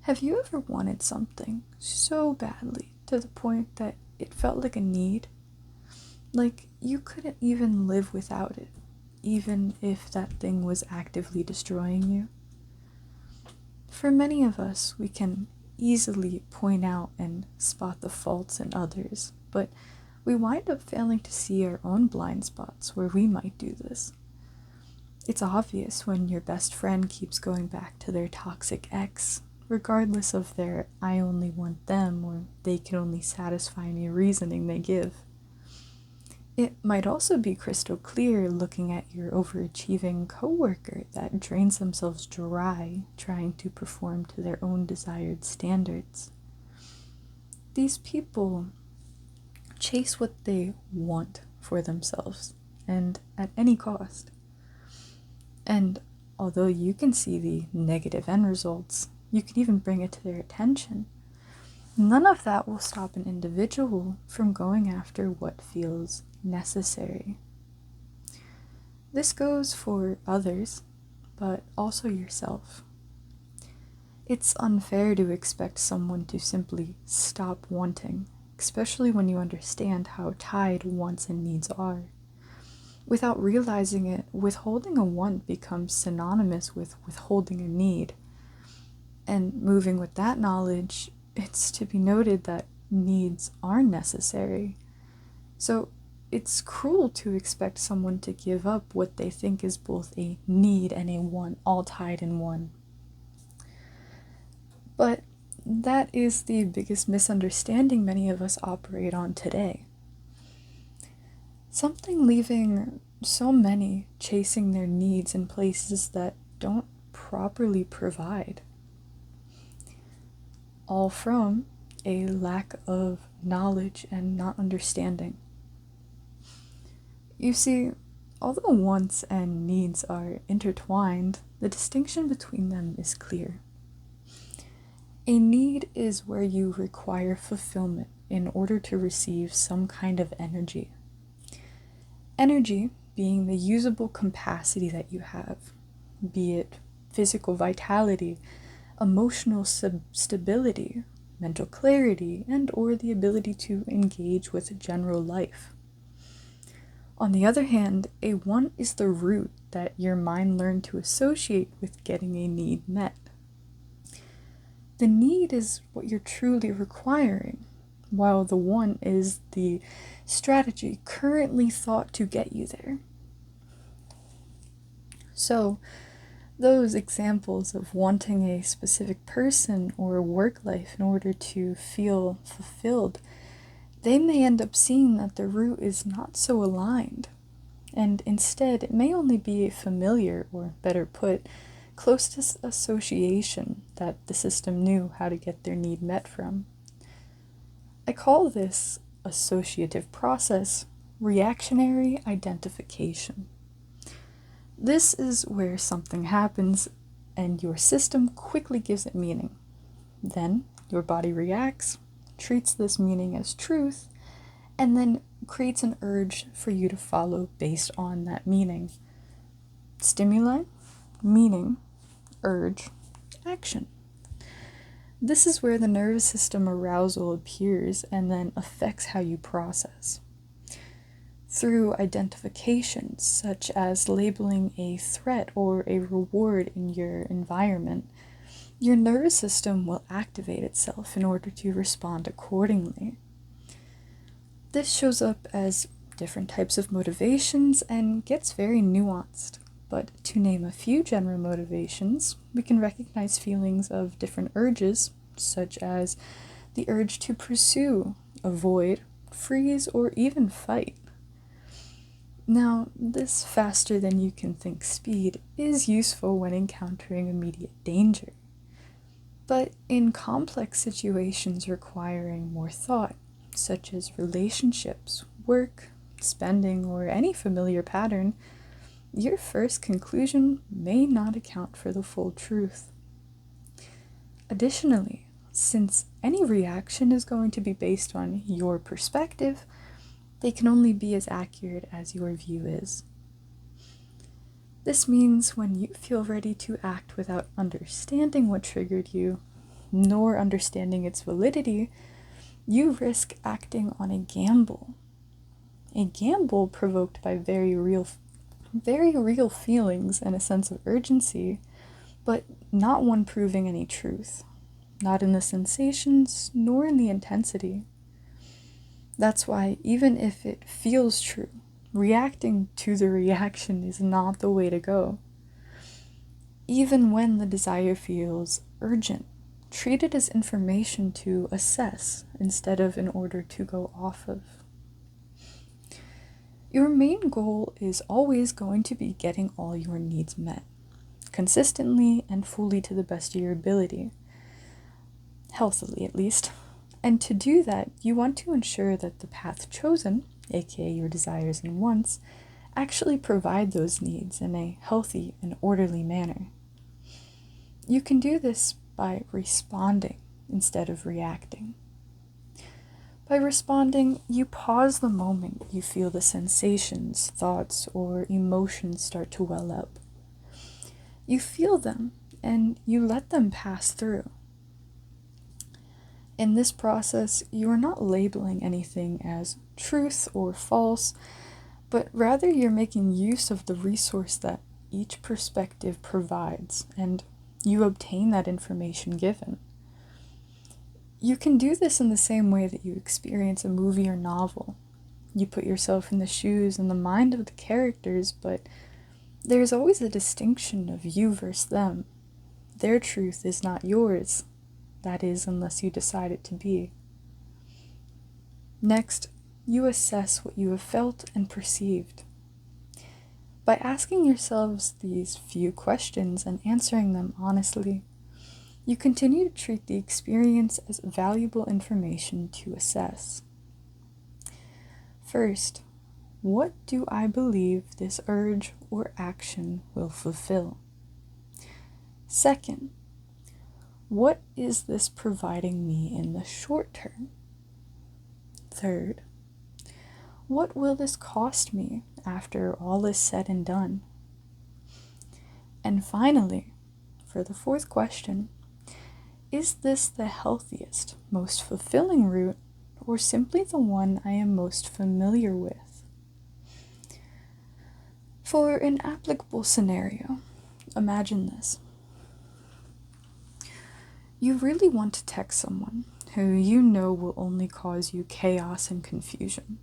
Have you ever wanted something so badly to the point that it felt like a need? Like you couldn't even live without it, even if that thing was actively destroying you? For many of us, we can easily point out and spot the faults in others, but we wind up failing to see our own blind spots where we might do this. It's obvious when your best friend keeps going back to their toxic ex, regardless of their "I only want them" or "they can only satisfy me" reasoning they give. It might also be crystal clear looking at your overachieving coworker that drains themselves dry trying to perform to their own desired standards. These people chase what they want for themselves, and at any cost. And although you can see the negative end results, you can even bring it to their attention. None of that will stop an individual from going after what feels necessary. This goes for others, but also yourself. It's unfair to expect someone to simply stop wanting, especially when you understand how tied wants and needs are. Without realizing it, withholding a want becomes synonymous with withholding a need. And moving with that knowledge, it's to be noted that needs are necessary. So it's cruel to expect someone to give up what they think is both a need and a want, all tied in one. But that is the biggest misunderstanding many of us operate on today. Something leaving so many chasing their needs in places that don't properly provide. All from a lack of knowledge and not understanding. You see, although wants and needs are intertwined, the distinction between them is clear. A need is where you require fulfillment in order to receive some kind of energy. Energy being the usable capacity that you have, be it physical vitality, emotional stability, mental clarity, and or the ability to engage with general life. On the other hand, a want is the root that your mind learned to associate with getting a need met. The need is what you're truly requiring, while the want is the strategy currently thought to get you there. So, those examples of wanting a specific person or work life in order to feel fulfilled, they may end up seeing that the root is not so aligned, and instead it may only be a familiar, or better put, close to association that the system knew how to get their need met from. I call this associative process reactionary identification. This is where something happens and your system quickly gives it meaning. Then your body reacts, treats this meaning as truth, and then creates an urge for you to follow based on that meaning. Stimuli, meaning, urge, action. This is where the nervous system arousal appears and then affects how you process. Through identifications, such as labeling a threat or a reward in your environment, your nervous system will activate itself in order to respond accordingly. This shows up as different types of motivations and gets very nuanced. But to name a few general motivations, we can recognize feelings of different urges, such as the urge to pursue, avoid, freeze, or even fight. Now, this faster than you can think speed is useful when encountering immediate danger. But in complex situations requiring more thought, such as relationships, work, spending, or any familiar pattern, your first conclusion may not account for the full truth. Additionally, since any reaction is going to be based on your perspective, they can only be as accurate as your view is. This means when you feel ready to act without understanding what triggered you, nor understanding its validity, you risk acting on a gamble. A gamble provoked by very real feelings and a sense of urgency, but not one proving any truth, not in the sensations nor in the intensity. That's why, even if it feels true, reacting to the reaction is not the way to go. Even when the desire feels urgent, treat it as information to assess instead of in order to go off of. Your main goal is always going to be getting all your needs met, consistently and fully to the best of your ability, healthily at least. And to do that, you want to ensure that the path chosen, aka your desires and wants, actually provide those needs in a healthy and orderly manner. You can do this by responding instead of reacting. By responding, you pause the moment you feel the sensations, thoughts, or emotions start to well up. You feel them, and you let them pass through. In this process, you are not labeling anything as truth or false, but rather you're making use of the resource that each perspective provides, and you obtain that information given. You can do this in the same way that you experience a movie or novel. You put yourself in the shoes and the mind of the characters, but there's always a distinction of you versus them. Their truth is not yours. That is, unless you decide it to be. Next, you assess what you have felt and perceived. By asking yourselves these few questions and answering them honestly, you continue to treat the experience as valuable information to assess. First, what do I believe this urge or action will fulfill? Second, what is this providing me in the short term? Third, what will this cost me after all is said and done? And finally, for the fourth question, is this the healthiest, most fulfilling route, or simply the one I am most familiar with? For an applicable scenario, imagine this. You really want to text someone who you know will only cause you chaos and confusion.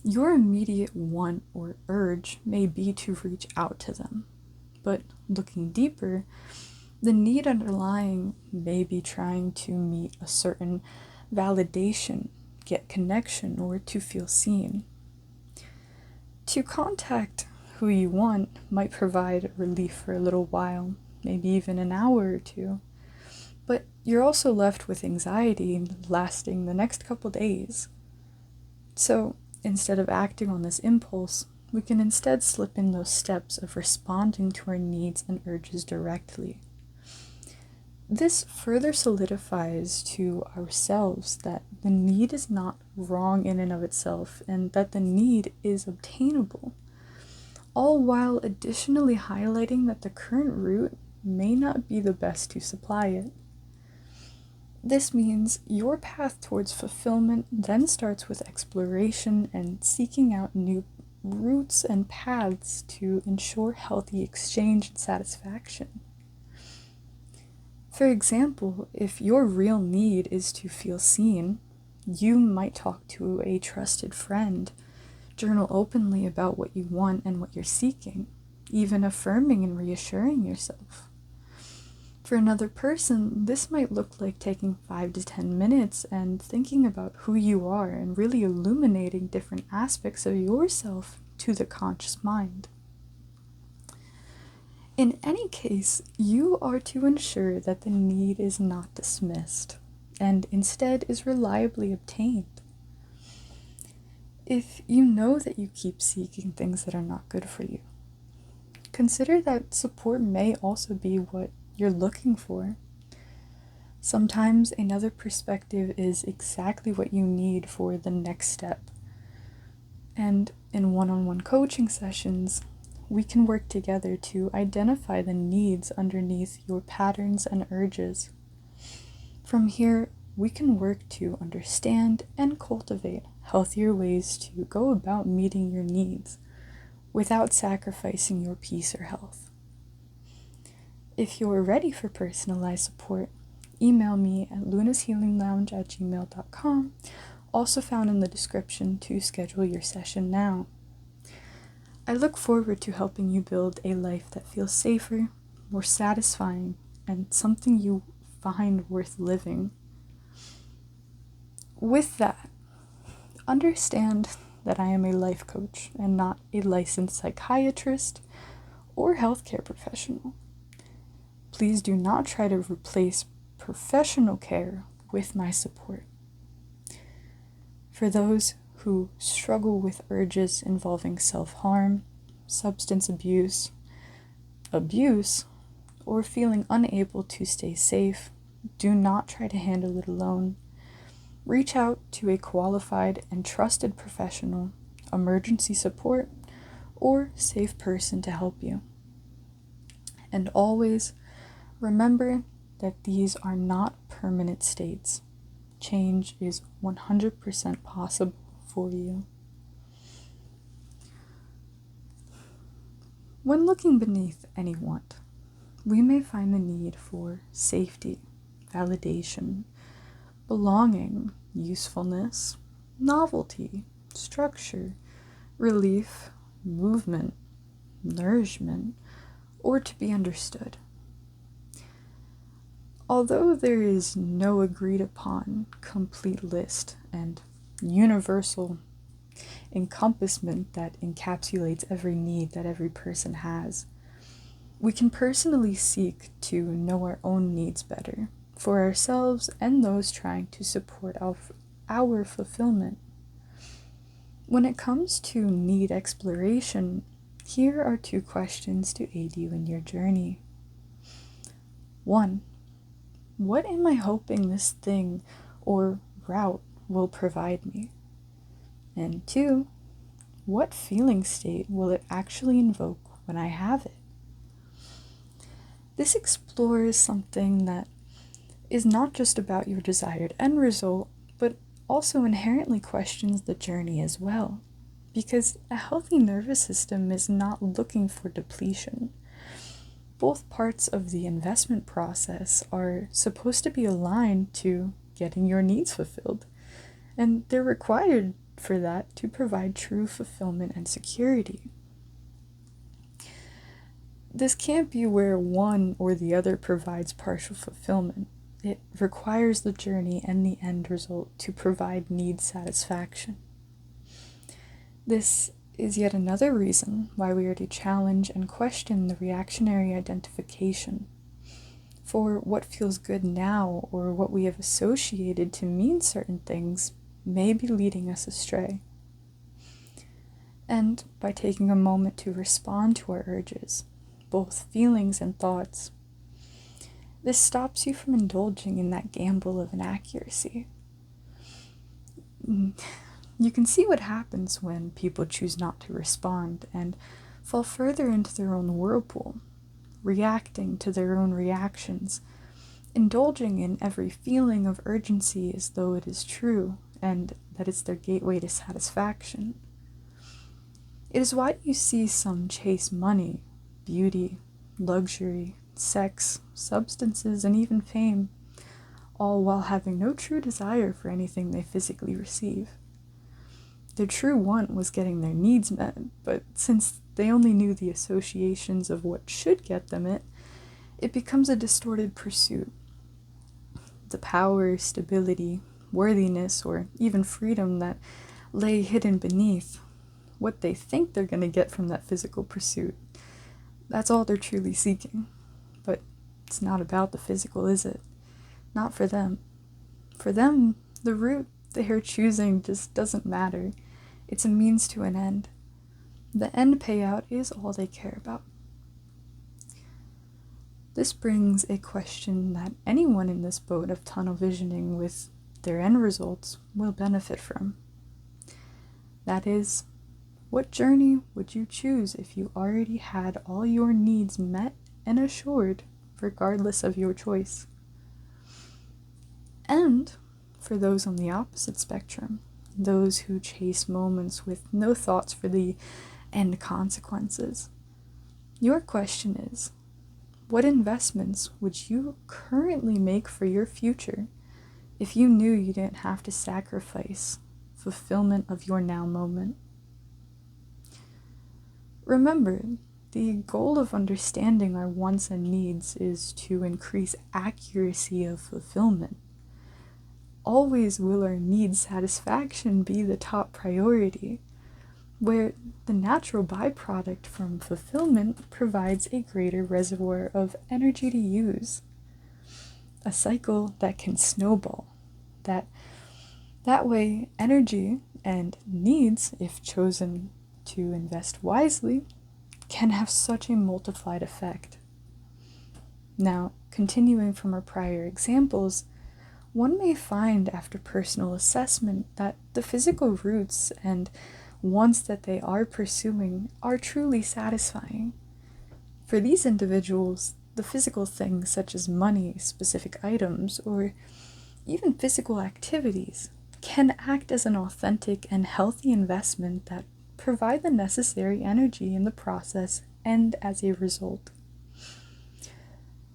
Your immediate want or urge may be to reach out to them, but looking deeper, the need underlying may be trying to meet a certain validation, get connection, or to feel seen. To contact who you want might provide relief for a little while, maybe even an hour or two, but you're also left with anxiety lasting the next couple days. So instead of acting on this impulse, we can instead slip in those steps of responding to our needs and urges directly. This further solidifies to ourselves that the need is not wrong in and of itself, and that the need is obtainable, all while additionally highlighting that the current route may not be the best to supply it. This means your path towards fulfillment then starts with exploration and seeking out new routes and paths to ensure healthy exchange and satisfaction. For example, if your real need is to feel seen, you might talk to a trusted friend, journal openly about what you want and what you're seeking, even affirming and reassuring yourself. For another person, this might look like taking 5 to 10 minutes and thinking about who you are and really illuminating different aspects of yourself to the conscious mind. In any case, you are to ensure that the need is not dismissed, and instead is reliably obtained. If you know that you keep seeking things that are not good for you, consider that support may also be what you're looking for. Sometimes another perspective is exactly what you need for the next step. And in one-on-one coaching sessions, we can work together to identify the needs underneath your patterns and urges. From here, we can work to understand and cultivate healthier ways to go about meeting your needs without sacrificing your peace or health. If you're ready for personalized support, email me at lunashealinglounge@gmail.com, also found in the description, to schedule your session now. I look forward to helping you build a life that feels safer, more satisfying, and something you find worth living. With that, understand that I am a life coach and not a licensed psychiatrist or healthcare professional. Please do not try to replace professional care with my support. For those who struggle with urges involving self-harm, substance abuse, or feeling unable to stay safe, do not try to handle it alone. Reach out to a qualified and trusted professional, emergency support, or safe person to help you. And always remember that these are not permanent states. Change is 100% possible for you. When looking beneath any want, we may find the need for safety, validation, belonging, usefulness, novelty, structure, relief, movement, nourishment, or to be understood. Although there is no agreed upon complete list and universal encompassment that encapsulates every need that every person has, we can personally seek to know our own needs better for ourselves and those trying to support our fulfillment. When it comes to need exploration, here are 2 questions to aid you in your journey. 1. What am I hoping this thing or route will provide me? And 2, what feeling state will it actually invoke when I have it? This explores something that is not just about your desired end result, but also inherently questions the journey as well. Because a healthy nervous system is not looking for depletion. Both parts of the investment process are supposed to be aligned to getting your needs fulfilled, and they're required for that to provide true fulfillment and security. This can't be where one or the other provides partial fulfillment. It requires the journey and the end result to provide need satisfaction. This is yet another reason why we are to challenge and question the reactionary identification. For what feels good now, or what we have associated to mean certain things, may be leading us astray. And by taking a moment to respond to our urges, both feelings and thoughts, this stops you from indulging in that gamble of inaccuracy. You can see what happens when people choose not to respond and fall further into their own whirlpool, reacting to their own reactions, indulging in every feeling of urgency as though it is true and that it's their gateway to satisfaction. It is why you see some chase money, beauty, luxury, sex, substances, and even fame, all while having no true desire for anything they physically receive. Their true want was getting their needs met, but since they only knew the associations of what should get them it becomes a distorted pursuit. The power, stability, worthiness, or even freedom that lay hidden beneath what they think they're going to get from that physical pursuit, that's all they're truly seeking. But it's not about the physical, is it? Not for them. For them, the route they are choosing just doesn't matter. It's a means to an end. The end payout is all they care about. This brings a question that anyone in this boat of tunnel visioning with their end results will benefit from. That is, what journey would you choose if you already had all your needs met and assured, regardless of your choice? And for those on the opposite spectrum, those who chase moments with no thoughts for the end consequences, your question is, what investments would you currently make for your future if you knew you didn't have to sacrifice fulfillment of your now moment? Remember, the goal of understanding our wants and needs is to increase accuracy of fulfillment. Always will our need satisfaction be the top priority, where the natural byproduct from fulfillment provides a greater reservoir of energy to use. A cycle that can snowball. That way, energy and needs, if chosen to invest wisely, can have such a multiplied effect. Now, continuing from our prior examples, one may find after personal assessment that the physical roots and wants that they are pursuing are truly satisfying. For these individuals, the physical things such as money, specific items, or even physical activities can act as an authentic and healthy investment that provide the necessary energy in the process and as a result.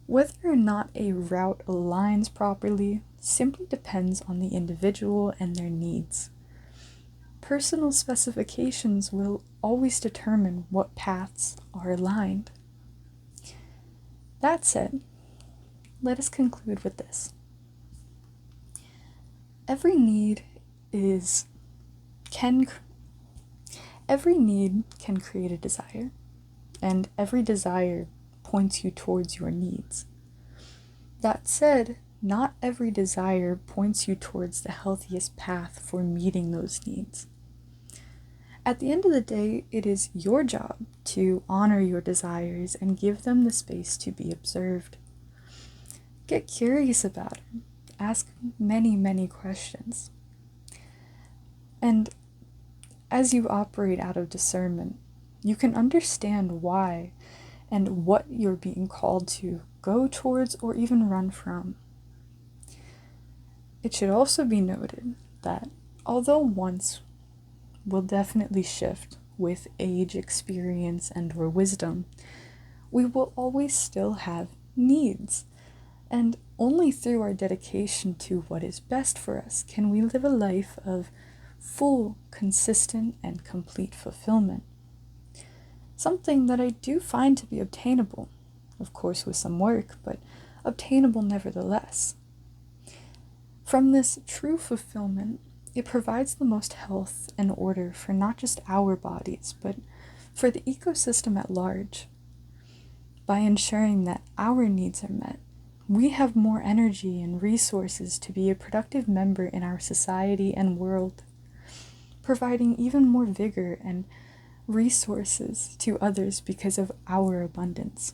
Whether or not a route aligns properly simply depends on the individual and their needs. Personal specifications will always determine what paths are aligned. That said, let us conclude with this. Every need can create a desire, and every desire points you towards your needs. That said, not every desire points you towards the healthiest path for meeting those needs. At the end of the day, it is your job to honor your desires and give them the space to be observed. Get curious about it. Ask many, many questions. And as you operate out of discernment, you can understand why and what you're being called to go towards or even run from. It should also be noted that although wants will definitely shift with age, experience, and/or wisdom, we will always still have needs. And only through our dedication to what is best for us can we live a life of full, consistent, and complete fulfillment. Something that I do find to be obtainable, of course with some work, but obtainable nevertheless. From this true fulfillment, it provides the most health and order for not just our bodies, but for the ecosystem at large. By ensuring that our needs are met, we have more energy and resources to be a productive member in our society and world, providing even more vigor and resources to others because of our abundance.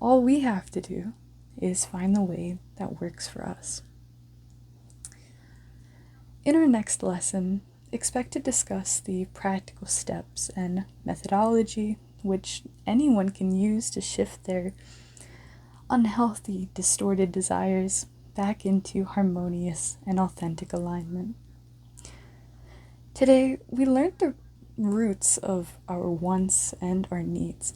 All we have to do is find the way that works for us. In our next lesson, expect to discuss the practical steps and methodology which anyone can use to shift their unhealthy, distorted desires back into harmonious and authentic alignment. Today, we learned the roots of our wants and our needs,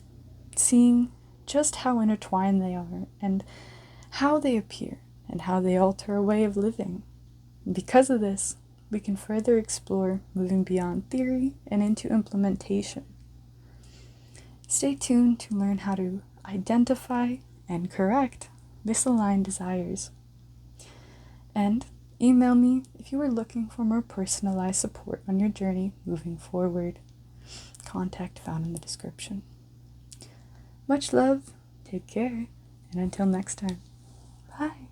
seeing just how intertwined they are and how they appear and how they alter our way of living. And because of this, we can further explore moving beyond theory and into implementation. Stay tuned to learn how to identify and correct misaligned desires. And email me if you are looking for more personalized support on your journey moving forward. Contact found in the description. Much love, take care, and until next time, bye.